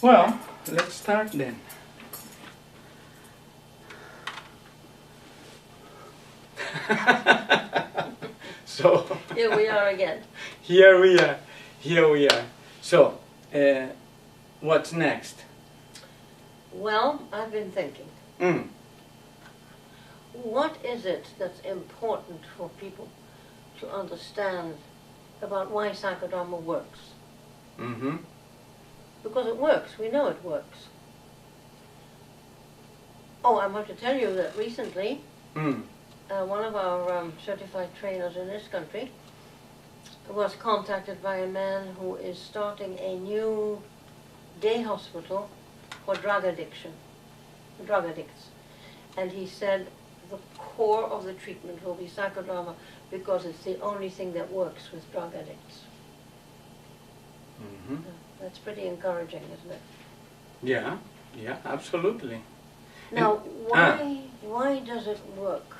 Well, let's start then. So Here we are again. Here we are. Here we are. So, what's next? Well, I've been thinking. Mm. What is it that's important for people to understand about why psychodrama works? Mm-hmm. Because it works. We know it works. Oh, I want to tell you that recently, one of our certified trainers in this country was contacted by a man who is starting a new day hospital for drug addicts. And he said the core of the treatment will be psychodrama because it's the only thing that works with drug addicts. Mm-hmm. That's pretty encouraging, isn't it? Yeah, absolutely. Now, why does it work?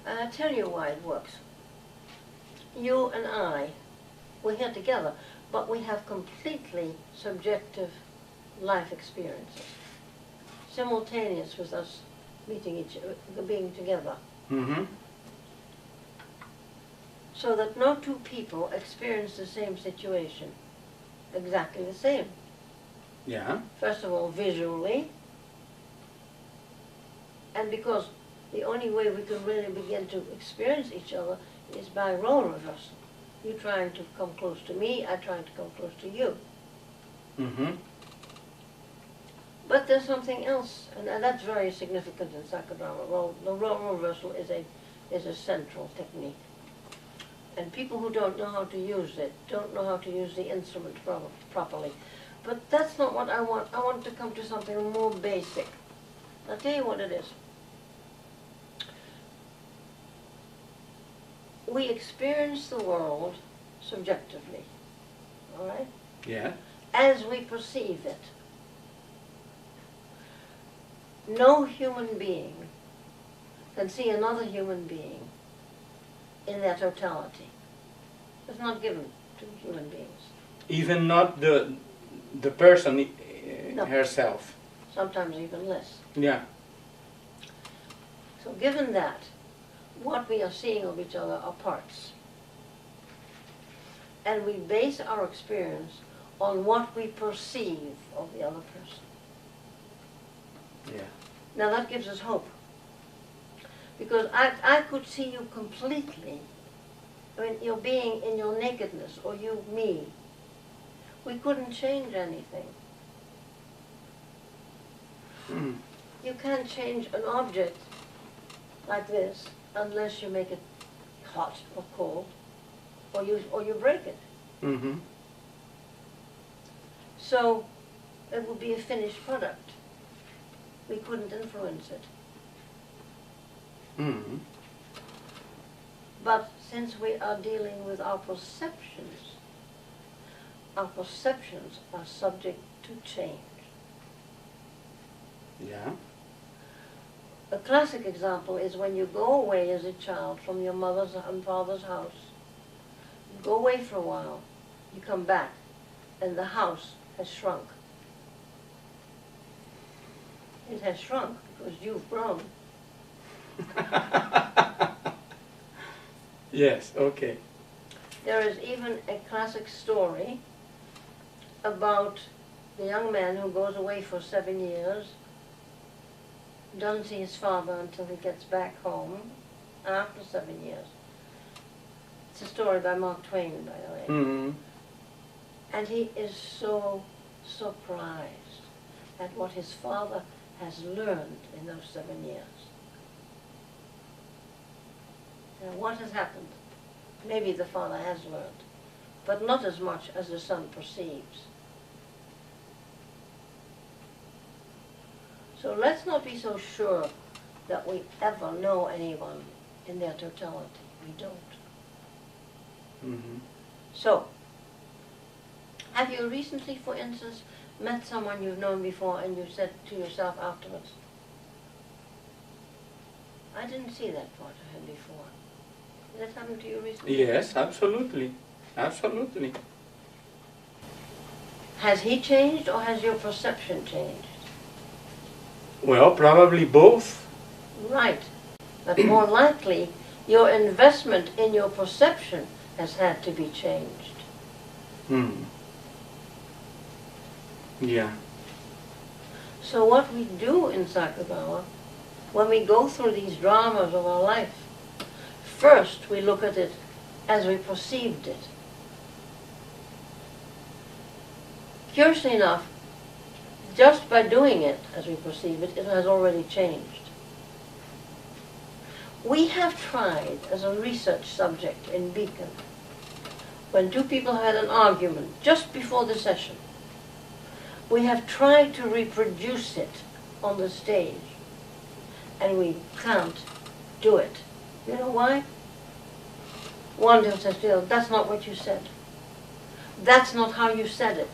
I'll tell you why it works. You and I, we're here together, but we have completely subjective life experiences, simultaneous with us being together. Mm-hmm. So that no two people experience the same situation, exactly the same. Yeah. First of all, visually, and because the only way we can really begin to experience each other is by role reversal. You trying to come close to me, I trying to come close to you. Mm-hmm. But there's something else, and that's very significant in psychodrama. The role reversal is a central technique. And people who don't know how to use it, don't know how to use the instrument properly. But that's not what I want. I want to come to something more basic. I'll tell you what it is. We experience the world subjectively, all right? Yeah. As we perceive it. No human being can see another human being in their totality. It's not given to human beings. Even not the person No. herself. Sometimes even less. Yeah. So given that, what we are seeing of each other are parts. And we base our experience on what we perceive of the other person. Yeah. Now that gives us hope. Because I could see you completely. I mean, your being in your nakedness, or you, me. We couldn't change anything. Mm. You can't change an object like this unless you make it hot or cold, or you break it. Mm-hmm. So it would be a finished product. We couldn't influence it. Mm-hmm. But since we are dealing with our perceptions are subject to change. Yeah. A classic example is when you go away as a child from your mother's and father's house. You go away for a while, you come back, and the house has shrunk. It has shrunk because you've grown. Yes, okay. There is even a classic story about the young man who goes away for 7 years, doesn't see his father until he gets back home after 7 years. It's a story by Mark Twain, by the way. Mm-hmm. And he is so surprised at what his father has learned in those 7 years. Now, what has happened? Maybe the father has learned, but not as much as the son perceives. So let's not be so sure that we ever know anyone in their totality. We don't. Mm-hmm. So, have you recently, for instance, met someone you've known before and you said to yourself afterwards, I didn't see that part of him before. Did that happen to you recently? Yes, absolutely. Absolutely. Has he changed or has your perception changed? Well, probably both. Right. But more likely, your investment in your perception has had to be changed. Yeah. So what we do in Psychodrama, when we go through these dramas of our life, first we look at it as we perceived it. Curiously enough, just by doing it as we perceive it, it has already changed. We have tried as a research subject in Beacon, when two people had an argument just before the session, we have tried to reproduce it on the stage, and we can't do it. You know why? One says, that's not what you said. That's not how you said it.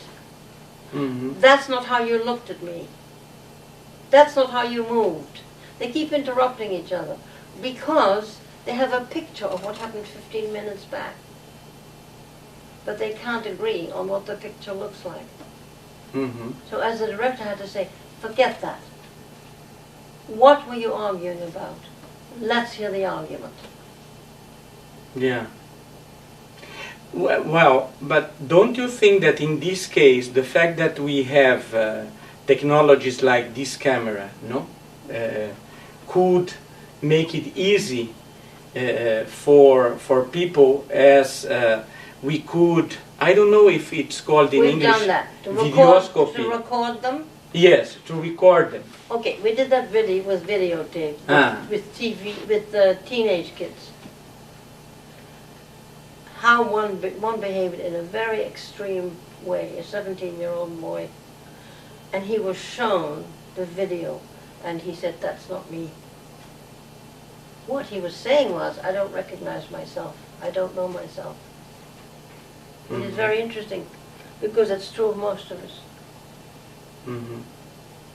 That's not how you looked at me. That's not how you moved. They keep interrupting each other because they have a picture of what happened 15 minutes back. But they can't agree on what the picture looks like. So as the director had to say, forget that. What were you arguing about? Let's hear the argument. Yeah. Well, but don't you think that in this case, the fact that we have technologies like this camera, no, could make it easy for people as we could, I don't know if it's called in English, done that. videoscopy. To record them? Yes, to record them. Okay, we did that video with videotape, with TV, with teenage kids. How one behaved in a very extreme way, a 17-year-old boy, and he was shown the video, and he said, that's not me. What he was saying was, I don't recognize myself. I don't know myself. It is very interesting, because it's true of most of us.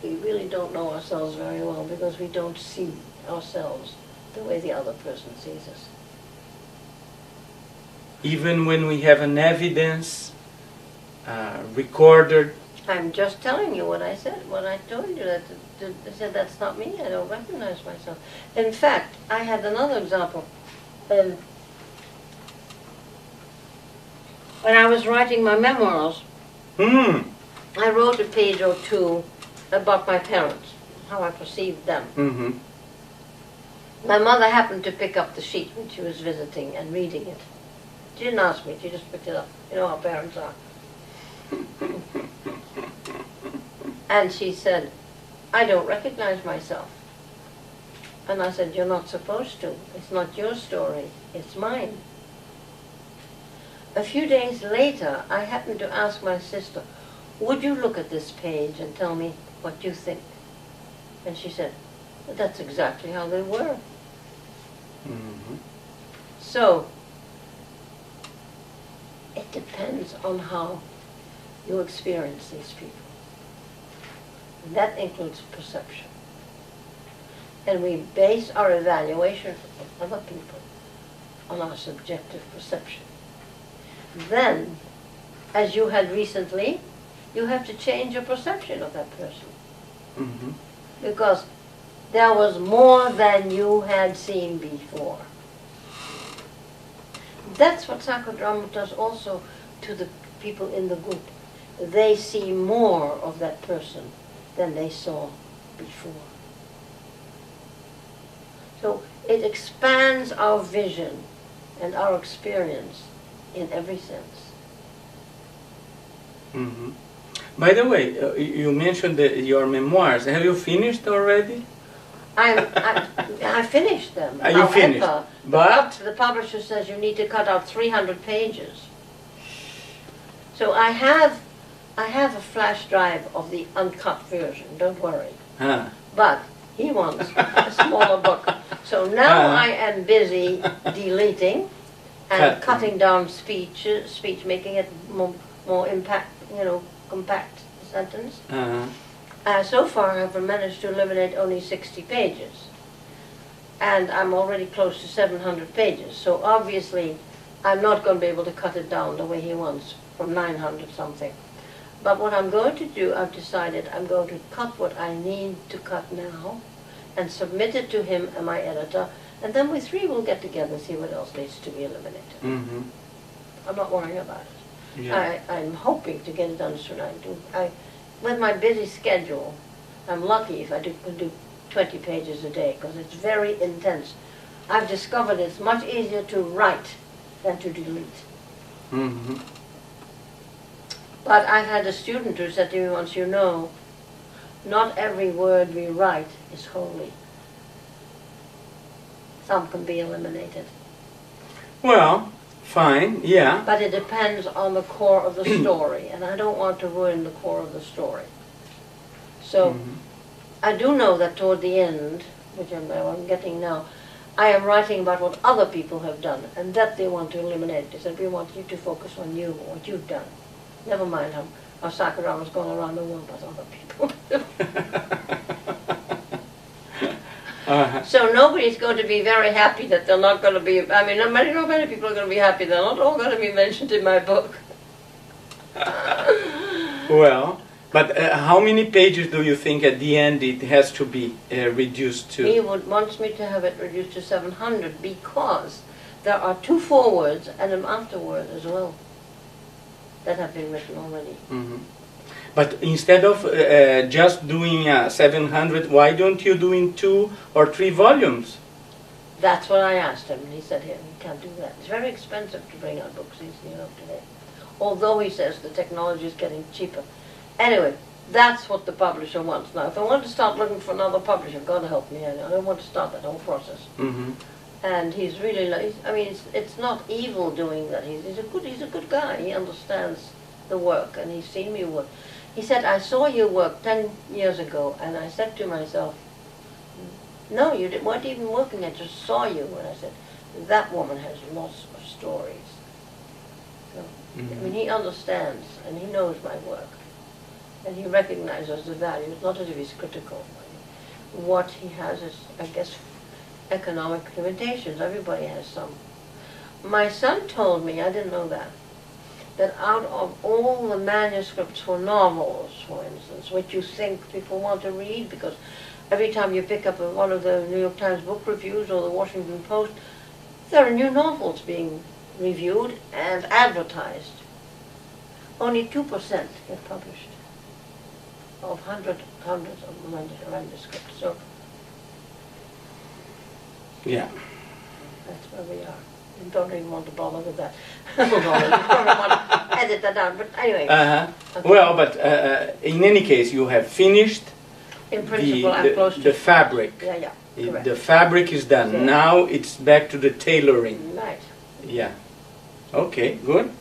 We really don't know ourselves very well, because we don't see ourselves the way the other person sees us. Even when we have an evidence recorded. I'm just telling you what I said, what I told you. That I said, that's not me, I don't recognize myself. In fact, I had another example. When I was writing my memoirs, I wrote a page or two about my parents, how I perceived them. My mother happened to pick up the sheet when she was visiting and reading it. She didn't ask me, she just picked it up. You know how parents are. And she said, I don't recognize myself. And I said, you're not supposed to. It's not your story, it's mine. A few days later, I happened to ask my sister, would you look at this page and tell me what you think? And she said, that's exactly how they were. So, it depends on how you experience these people. And that includes perception. And we base our evaluation of other people on our subjective perception. Then, as you had recently, you have to change your perception of that person. Because there was more than you had seen before. That's what psychodrama does also to the people in the group. They see more of that person than they saw before. So it expands our vision and our experience in every sense. By the way, you mentioned your memoirs. Have you finished already? I finished them. You finished? But the publisher says you need to cut out 300 pages. So I have a flash drive of the uncut version, don't worry. But he wants a smaller book. So now I am busy deleting and cutting down speech, making it more impact, compact sentence. So far I've managed to eliminate only 60 pages. And I'm already close to 700 pages. So obviously I'm not going to be able to cut it down the way he wants, from 900 something. But what I'm going to do, I've decided I'm going to cut what I need to cut now and submit it to him and my editor, and then we three will get together and see what else needs to be eliminated. Mm-hmm. I'm not worrying about it. Yeah. I'm hoping to get it done soon. With my busy schedule, I'm lucky if I can do 20 pages a day, because it's very intense. I've discovered it's much easier to write than to delete. Mm-hmm. But I've had a student who said to me once, you know, not every word we write is holy. Some can be eliminated. Well, fine, yeah. But it depends on the core of the story, and I don't want to ruin the core of the story. So, I do know that toward the end, which I'm getting now, I am writing about what other people have done, and that they want to eliminate. They said, we want you to focus on you, what you've done. Never mind how Psychodrama's going around the world with other people. So nobody's going to be very happy that they're not going to be, I mean, not many people are going to be happy. They're not all going to be mentioned in my book. Well, but how many pages do you think at the end it has to be reduced to? He wants me to have it reduced to 700 because there are 2 forewords and an afterword as well that have been written already. Mm-hmm. But instead of just doing 700, why don't you do in 2 or 3 volumes? That's what I asked him, and he said, "Here, you can't do that. It's very expensive to bring out books easily enough today." Although he says the technology is getting cheaper. Anyway, that's what the publisher wants. Now, if I want to start looking for another publisher, God help me, I don't want to start that whole process. Mm-hmm. And he's really, I mean, it's not evil doing that. He's a good guy. He understands the work, and he's seen me work. He said, I saw you work 10 years ago, and I said to myself, no, you weren't even working, I just saw you. And I said, that woman has lots of stories. So, I mean, he understands, and he knows my work. And he recognizes the value. It's not as if he's critical. What he has is, I guess, economic limitations. Everybody has some. My son told me, I didn't know that out of all the manuscripts for novels, for instance, which you think people want to read, because every time you pick up one of the New York Times book reviews or the Washington Post, there are new novels being reviewed and advertised. Only 2% get published of hundreds of manuscripts. So, yeah, that's where we are. You don't even want to bother with that. You probably want to edit that out, but anyway. Okay. Well, but in any case, you have finished in principle, I'm close to the fabric. Yeah, correct. The fabric is done. Yeah. Now it's back to the tailoring. Right. Yeah. Okay, good.